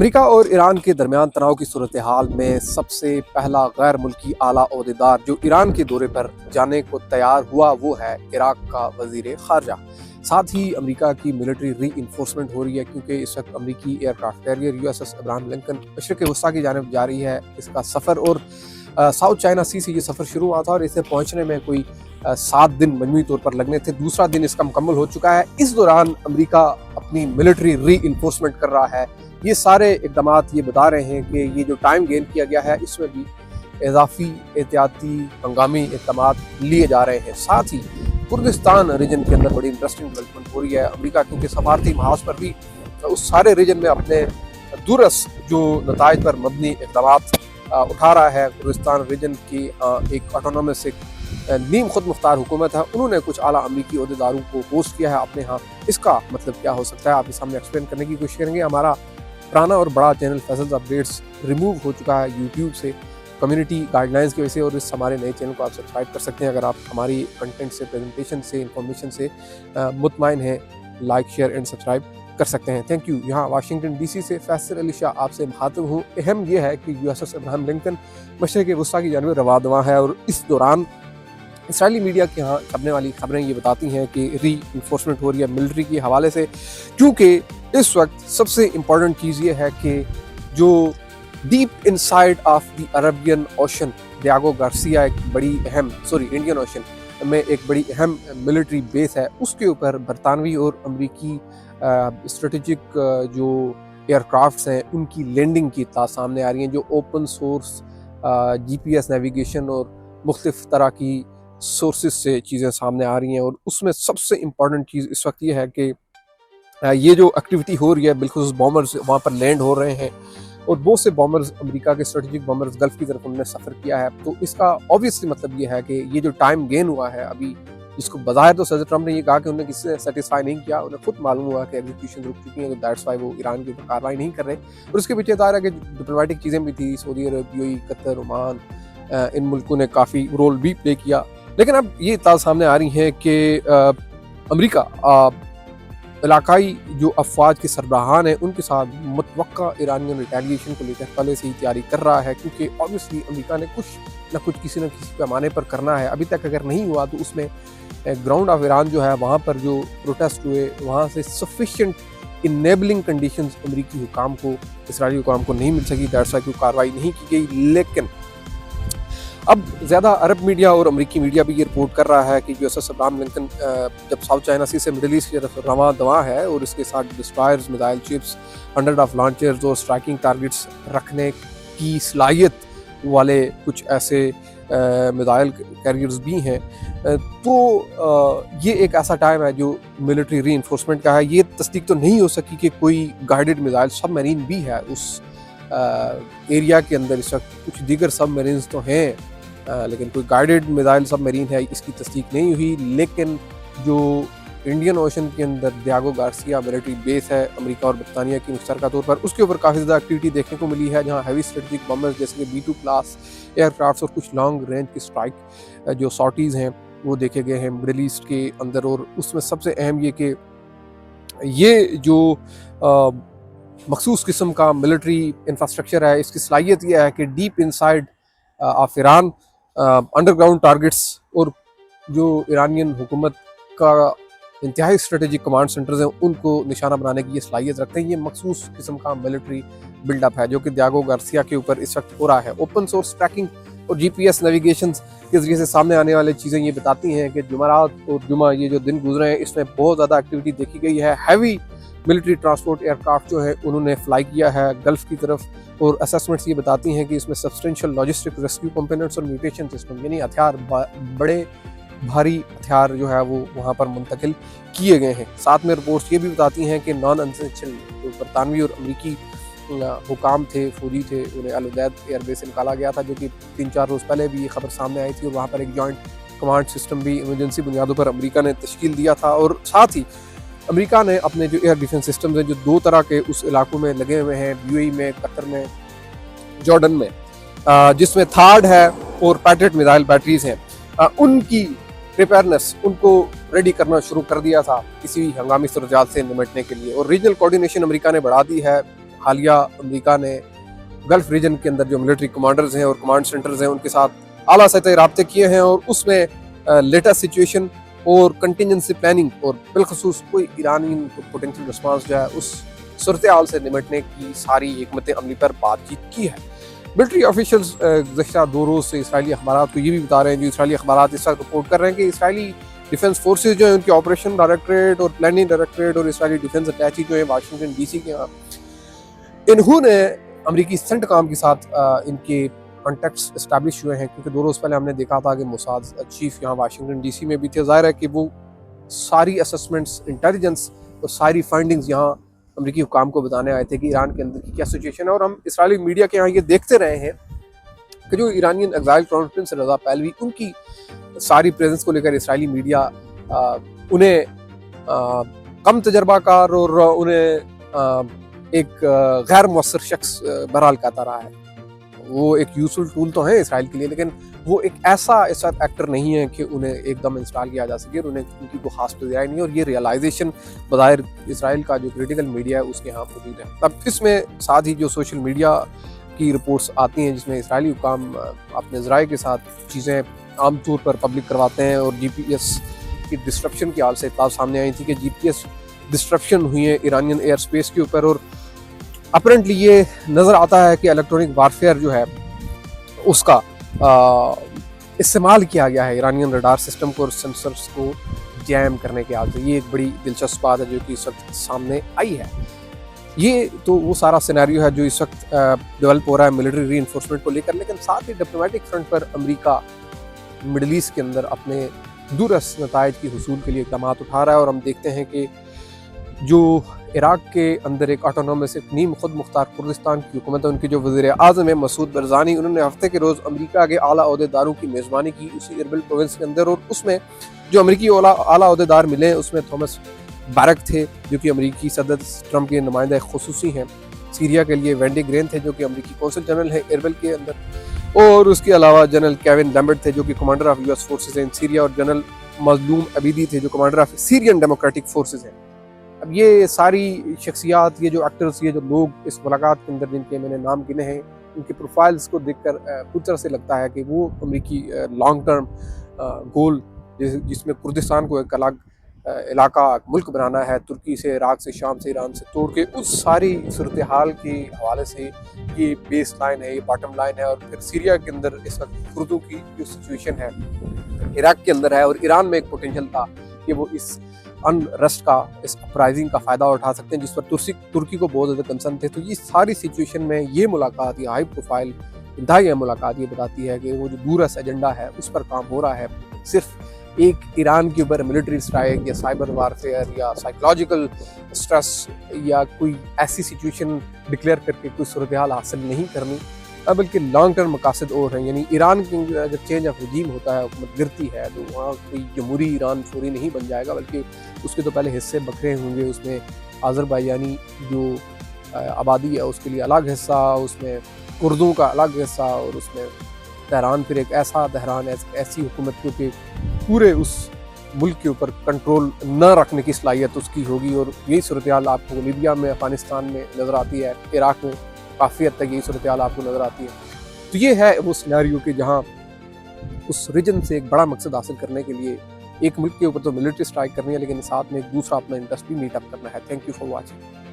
America और Iran के दरमियान तनाव की सूरत हाल में सबसे पहला गैर मुल्की आला ओहदेदार जो ईरान के दौरे पर जाने को तैयार हुआ वो है इराक का वजीर खारजा। साथ ही अमेरिका की मिलिट्री री इन्फोर्समेंट हो रही है क्योंकि इस वक्त अमेरिकी aircraft carrier USS Abraham Lincoln मशरक़ वस्ता की जानिब जा रही है। इसका सफ़र और साउथ चाइना सी से ये सफ़र शुरू हुआ था और इसे पहुंचने में कोई 7 दिन मजमूई तौर पर लगने थे। दूसरा दिन इसका मुकम्मल हो चुका है। इस दौरान अमेरिका अपनी मिलिट्री री इन्फोर्समेंट कर रहा है। ये सारे इकदाम ये बता रहे हैं कि ये जो टाइम गेन किया गया है इसमें भी इजाफी एहतियाती हंगामी इकदाम लिए जा रहे हैं। साथ ही कुर्दिस्तान रीजन के अंदर बड़ी इंटरेस्टिंग डेवलपमेंट हो रही है। अमेरिका क्योंकि सफारती महाज पर भी उस सारे रीजन में अपने दुरस जो नताइज पर मबनी इकदाम उठा रहा है। कुर्दिस्तान रीजन की एक ऑटोनोमस नीम खुद मुख्तार हुकूमत है, उन्होंने कुछ आला अमरीकी अहदेदारों को होस्ट किया है अपने यहाँ। इसका मतलब क्या हो सकता है आपके सामने एक्सप्लेन करने की कोशिश करेंगे। हमारा पुराना और बड़ा चैनल फैसल्स अपडेट्स रिमूव हो चुका है यूट्यूब से कम्युनिटी गाइडलाइंस की वजह से, और इस हमारे नए चैनल को आप सब्सक्राइब कर सकते हैं अगर आप हमारी कंटेंट से, प्रेजेंटेशन से, इंफॉर्मेशन से मुतमईन हैं। लाइक, शेयर एंड सब्सक्राइब कर सकते हैं। Thank you. यहाँ वाशिंगटन DC से फैसल अली शाह आपसे मुखातिब हूँ। अहम यह है कि USS अब्राहम लिंकन मशरक़ वस्ता की जानिब रवादवा है और इस दौरान इसराइली मीडिया के यहाँ छपने वाली खबरें ये बताती हैं कि री इन्फोर्समेंट हो रही है मिलिट्री के हवाले से, क्योंकि इस वक्त सबसे इम्पॉर्टेंट चीज़ ये है कि जो deep inside of the Arabian ocean Diego Garcia एक बड़ी अहम इंडियन ओशन में एक बड़ी अहम मिलिट्री बेस है, उसके ऊपर बरतानवी और अमरीकी स्ट्रेटेजिक जो एयरक्राफ्ट्स हैं उनकी लैंडिंग की इत्तला सामने आ रही हैं, जो ओपन सोर्स GPS नेविगेशन और मुख्तलिफ तरह की सोर्सेज से चीज़ें सामने आ रही हैं। और उसमें सबसे इम्पॉर्टेंट चीज़ इस वक्त ये है कि ये जो एक्टिविटी हो रही है बिल्कुल बॉम्बर्स वहाँ पर लैंड हो रहे हैं और बहुत से बॉम्बर्स अमेरिका के स्ट्रेटेजिक बॉम्बर्स गल्फ की तरफ उन्होंने सफ़र किया है। तो इसका ऑब्वियसली मतलब ये है कि ये जो टाइम गेन हुआ है अभी, इसको बज़ाहिर तो सदर ट्रम्प ने ये कहा कि उन्होंने किसी से सेटिस्फाई नहीं किया, उन्हें खुद मालूम हुआ कि एग्जीक्यूशन रुक चुकी हैं, तो दैट्स वाई वो ईरान के ऊपर कार्रवाई नहीं कर रहे। और उसके पीछे दायरा के डिप्लोमेटिक चीज़ें भी थी, सऊदी अरब, UAE, कतर, ओमान, इन मुल्कों ने काफ़ी रोल भी प्ले किया। लेकिन अब ये इत्तला सामने आ रही है कि अमेरिका इलाकाई जो अफवाज के सरबराहान हैं उनके साथ मुतवक्का ईरानियन रिटेलिएशन को लेकर पहले से ही तैयारी कर रहा है, क्योंकि ऑब्वियसली अमेरिका ने कुछ न कुछ किसी न किसी पैमाने पर करना है। अभी तक अगर नहीं हुआ तो उसमें ग्राउंड ऑफ ईरान जो है वहाँ पर जो प्रोटेस्ट हुए वहाँ से सफिशिएंट इनेबलिंग कंडीशंस अमेरिकी हुकाम को, इसराइली हुकाम को नहीं मिल सकी, दैट्स वाई कार्रवाई नहीं की गई। लेकिन अब ज़्यादा अरब मीडिया और अमेरिकी मीडिया भी ये रिपोर्ट कर रहा है कि USS अब्राहम लिंकन जब साउथ चाइना सी से मिडिल ईस्ट की तरफ रवां दवा है और इसके साथ destroyers, missile chips, 100 of launchers और स्ट्राइकिंग टारगेट्स रखने की सलाहियत वाले कुछ ऐसे मिसाइल कैरियर्स भी हैं, तो ये एक ऐसा टाइम है जो मिलिट्री री इन्फोर्समेंट का है। ये तस्दीक तो नहीं हो सकी कि कोई गाइडेड मिसाइल सबमरीन भी है उस एरिया के अंदर। इस वक्त कुछ दीगर सबमरीन्स तो हैं, लेकिन कोई गाइडेड मिसाइल सबमरीन है इसकी तस्दीक नहीं हुई। लेकिन जो इंडियन ओशन के अंदर डियागो गार्सिया मिलिट्री बेस है अमेरिका और बरतानिया की मुश्तरका तौर पर, उसके ऊपर काफ़ी ज़्यादा एक्टिविटी देखने को मिली है, जहाँ हैवी स्ट्रेटेजिक बॉम्बर्स जैसे कि B2 क्लास एयरक्राफ्ट और कुछ लॉन्ग रेंज की स्ट्राइक जो सॉर्टीज़ हैं वो देखे गए हैं मिडिल ईस्ट के अंदर। और उसमें सबसे अहम ये कि ये जो मखसूस किस्म का मिलिट्री इंफ्रास्ट्रक्चर है, इसकी सलाहियत यह है कि deep inside of Iran underground targets और जो ईरानियन हुकूमत का इंतहाई स्ट्रेटेजिक कमांड सेंटर्स हैं उनको निशाना बनाने की ये सलाहियत रखते हैं। ये मखसूस किस्म का मिलिट्री बिल्डअप है जो कि डियागो गार्सिया के ऊपर इस वक्त हो रहा है। ओपन सोर्स ट्रैकिंग और GPS नेविगेशन के जरिए से सामने आने वाली चीज़ें ये बताती हैं कि जुमेरात और जुमा ये जो दिन गुजरे हैं इसमें बहुत ज़्यादा एक्टिविटी देखी गई है। हैवी मिलिट्री ट्रांसपोर्ट एयरक्राफ्ट जो है उन्होंने फ्लाई किया है गल्फ की तरफ, और असेसमेंट्स ये बताती हैं कि इसमें सब्सटेंशियल लॉजिस्टिक रेस्क्यू कंपोनेंट्स और म्यूटेशन सिस्टम यानी हथियार, बड़े भारी हथियार जो है वो वहाँ पर मुंतकिल किए गए हैं। साथ में रिपोर्ट्स ये भी बताती हैं कि नॉन एसेंशियल जो बरतानवी और अमरीकी हुकाम थे, फौजी थे, उन्हें अल उदैद एयरबेस से निकाला गया था, जो कि 3-4 रोज़ पहले भी ये खबर सामने आई थी। और वहाँ पर एक जॉइंट कमांड सिस्टम भी इमरजेंसी बुनियादों पर अमेरिका ने तश्कील दिया था। और साथ ही अमेरिका ने अपने जो एयर डिफेंस सिस्टम्स हैं जो 2 तरह के उस इलाकों में लगे हुए हैं, UAE में, कतर में, जॉर्डन में, जिसमें थार्ड है और पैट्रियट मिसाइल बैटरीज हैं, उनकी प्रिपेयरनेस, उनको रेडी करना शुरू कर दिया था किसी भी हंगामी सूरत से निपटने के लिए। और रीजनल कोऑर्डिनेशन अमेरिका ने बढ़ा दी है हालिया अमेरिका ने गल्फ रीजन के अंदर जो मिलिट्री कमांडर्स हैं और कमांड सेंटर्स हैं उनके साथ आला सतह राब्ते किए हैं और उसमें लेटेस्ट सिचुएशन और कंटिजेंसी प्लानिंग और बिलखसूस कोई ईरानी पोटेंशियल रिस्पांस जो है उस सूरत हाल से निपटने की सारी हिकमत अमली पर बातचीत की है। मिलिट्री ऑफिशियल्स गुज़श्ता 2 रोज़ से इसराइली अखबार को ये भी बता रहे हैं, जो इसराइली अखबार इस वक्त रिपोर्ट कर रहे हैं कि इसराइली डिफेंस फोर्सेज जो है उनके ऑपरेशन डायरेक्टरेट और प्लानिंग डायरेक्टरेट और इसराइली डिफेंस अटैची जो है वाशिंगटन डीसी के यहाँ, इन्होंने अमरीकी सेंटकॉम के साथ इनके कॉन्टैक्ट्स इस्टेब्लिश हुए हैं, क्योंकि 2 रोज़ पहले हमने देखा था कि मोसाद चीफ यहाँ वाशिंगटन डीसी में भी थे। ज़ाहिर है कि वो सारी असेसमेंट्स, इंटेलिजेंस और सारी फाइंडिंग्स यहाँ अमरीकी हुकाम को बताने आए थे कि ईरान के अंदर की क्या सिचुएशन है। और हम इसराइली मीडिया के यहाँ ये देखते रहे हैं कि जो ईरानियन एग्जाइल क्राउन प्रिंस रज़ा पहलवी, उनकी सारी प्रेजेंस को लेकर इसराइली मीडिया उन्हें कम तजर्बाकार और उन्हें एक गैर मुअस्सर शख्स बहरहाल कहता रहा है। वो एक यूजफुल टूल तो है इसराइल के लिए, लेकिन वो एक ऐसा एक्टर नहीं है कि उन्हें एकदम इंस्टॉल किया जा सके और उन्हें उनकी कोई खास पज़िराई नहीं है। और ये रियलाइजेशन बज़ाहिर इसराइल का जो क्रिटिकल मीडिया है उसके यहाँ मौजूद है। अब इसमें साथ ही जो सोशल मीडिया की रिपोर्ट्स आती हैं जिसमें इसराइली हुकाम अपने ज़राए के साथ चीज़ें आमतौर पर पब्लिक करवाते हैं, और GPS की डिस्ट्रप्शन की हाल से इत्तला सामने आई थी कि GPS डिस्ट्रप्शन हुई है ईरानियन एयर स्पेस के ऊपर। और अपरेंटली ये नज़र आता है कि इलेक्ट्रॉनिक वारफेयर जो है उसका इस्तेमाल किया गया है ईरानियन रडार सिस्टम को और सेंसर्स को जैम करने के हाल से। ये एक बड़ी दिलचस्प बात है जो कि इस वक्त सामने आई है। ये तो वो सारा सिनेरियो है जो इस वक्त डेवलप हो रहा है मिलिट्री रीइंफोर्समेंट को लेकर, लेकिन साथ ही डिप्लोमेटिक फ्रंट पर अमेरिका मिडल ईस्ट के अंदर अपने दूरस्थ नताइज की हुसूल के लिए इक़दाम उठा रहा है। और हम देखते हैं कि जो इराक़ के अंदर एक ऑटोनोमस, एक नीम खुद मुख्तार कुर्दिस्तान की हुकूमत है, उनके जो वज़ीर आज़म है मसूद बरज़ानी, उन्होंने हफ्ते के रोज़ अमेरिका के आला ओहदेदारों की मेज़बानी की उसी इरबिल प्रोविंस के अंदर। और उसमें जो अमेरिकी आला ओहदेदार मिले उसमें थॉमस बैरक थे जो कि अमेरिकी सदर ट्रंप के नुमाइंदा खुसूसी हैं। सीरिया के लिए वेंडी ग्रेन थे जो कि अमेरिकी कौंसल जनरल है इरबिल के अंदर, और उसके अलावा जनरल केविन लैम्बर्ट थे जो कि commander of US forces in Syria, और जनरल मजलूम अबीदी थे जो commander of Syrian democratic forces हैं। अब ये सारी शख्सियात, ये जो एक्टर्स, ये जो लोग इस मुलाकात के अंदर जिनके मैंने नाम गिने हैं, उनके प्रोफाइल्स को देखकर पूरी तरह से लगता है कि वो अमेरिकी लॉन्ग टर्म गोल जिसमें कुर्दिस्तान को एक अलग इलाका मुल्क बनाना है, तुर्की से, इराक से, शाम से, ईरान से तोड़ के, उस सारी सूरत हाल के हवाले से ये बेस लाइन है, ये बॉटम लाइन है। और फिर सीरिया के अंदर इस वक्त कुर्दों की जो सिचुएशन है, इराक के अंदर है, और ईरान में एक पोटेंशियल था कि वो इस अनरेस्ट का, इस अपराइजिंग का फ़ायदा उठा सकते हैं जिस पर तुर्की को बहुत ज़्यादा कंसर्न थे। तो ये सारी सिचुएशन में ये मुलाकात, ये हाई प्रोफाइल इंतहाई मुलाकात ये बताती है कि वो जो दूरस्थ एजेंडा है उस पर काम हो रहा है। सिर्फ एक ईरान के ऊपर मिलिट्री स्ट्राइक या साइबर वारफेयर या साइकोलॉजिकल स्ट्रेस या कोई ऐसी सिचुएशन डिक्लेयर करके कोई सूरत हाल हासिल नहीं करनी, बल्कि लॉन्ग टर्म मकासद और हैं। यानी ईरान के अगर चेंज ऑफ रजीम होता है, हुकूमत गिरती है, तो वहाँ कोई जमहूरी ईरान फौरी नहीं बन जाएगा, बल्कि उसके तो पहले हिस्से बखरे होंगे। उसमें आज़रबाईजानी जो आबादी है उसके लिए अलग हिस्सा, उसमें कुर्दों का अलग हिस्सा, और उसमें तेहरान फिर एक ऐसा तेहरान ऐसी हुकूमत क्योंकि पूरे उस मुल्क के ऊपर कंट्रोल न रखने की सलाहियत उसकी होगी। और यही सूरत हाल आपको लीबिया में, अफगानिस्तान में नज़र आती है, इराक़ में काफ़ी हद तक यही सूरत हाल आपको नज़र आती है। तो ये है वो सिनेरियो कि जहाँ उस रीजन से एक बड़ा मकसद हासिल करने के लिए एक मुल्क के ऊपर तो मिलिट्री स्ट्राइक करनी है, लेकिन साथ में एक दूसरा अपना इंटरेस्ट भी मीटअप करना है। Thank you for watching.